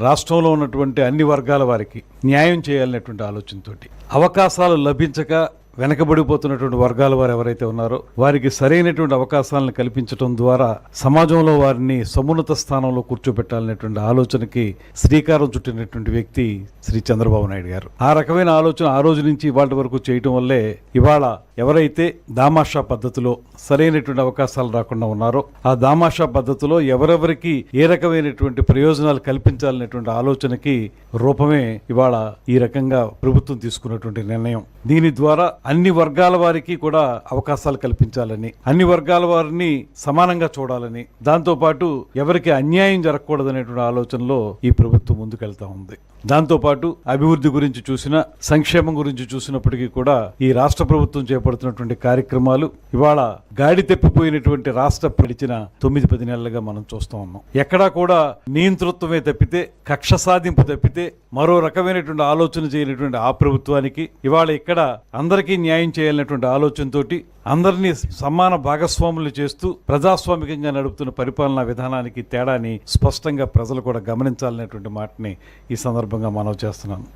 రాష్ట్రంలో ఉన్నటువంటి అన్ని వర్గాల వారికి న్యాయం చేయాలనేటువంటి ఆలోచనతోటి అవకాశాలు లభించక వెనకబడిపోతున్నటువంటి వర్గాల వారు ఎవరైతే ఉన్నారో వారికి సరైనటువంటి అవకాశాలను కల్పించడం ద్వారా సమాజంలో వారిని సమున్నత స్థానంలో కూర్చోబెట్టాలనేటువంటి ఆలోచనకి శ్రీకారం చుట్టినటువంటి వ్యక్తి శ్రీ చంద్రబాబు నాయుడు గారు. ఆ రకమైన ఆలోచన ఆ రోజు నుంచి ఇవాళ వరకు చేయటం వల్లే ఇవాళ ఎవరైతే దామాషా పద్ధతిలో సరైనటువంటి అవకాశాలు రాకుండా ఉన్నారో ఆ దామాషా పద్ధతిలో ఎవరెవరికి ఏ రకమైనటువంటి ప్రయోజనాలు కల్పించాలనేటువంటి ఆలోచనకి రూపమే ఇవాళ ఈ రకంగా ప్రభుత్వం తీసుకున్నటువంటి నిర్ణయం. దీని ద్వారా అన్ని వర్గాల వారికి కూడా అవకాశాలు కల్పించాలని, అన్ని వర్గాల వారిని సమానంగా చూడాలని, దాంతోపాటు ఎవరికి అన్యాయం జరగకూడదనేటువంటి ఆలోచనలో ఈ ప్రభుత్వం ముందుకెళ్తా ఉంది. దాంతోపాటు అభివృద్ధి గురించి చూసినా, సంక్షేమం గురించి చూసినప్పటికీ కూడా ఈ రాష్ట్ర ప్రభుత్వం చేపడుతున్నటువంటి కార్యక్రమాలు ఇవాళ గాడి తెప్పిపోయినటువంటి రాష్ట్ర గడిచిన 9-10 నెలలుగా మనం చూస్తూ ఉన్నాం. ఎక్కడా కూడా నియంతృత్వమే తప్పితే, కక్ష సాధింపు తప్పితే మరో రకమైనటువంటి ఆలోచన చేయనటువంటి ఆ ప్రభుత్వానికి ఇవాళ ఇక్కడ అందరికీ న్యాయం చేయాలనేటువంటి ఆలోచనతోటి అందరినీ సమాన భాగస్వాములు చేస్తూ ప్రజాస్వామికంగా నడుపుతున్న పరిపాలనా విధానానికి తేడాని స్పష్టంగా ప్రజలు కూడా గమనించాలనేటువంటి మాటని ఈ సందర్భంగా మనవి చేస్తున్నాను.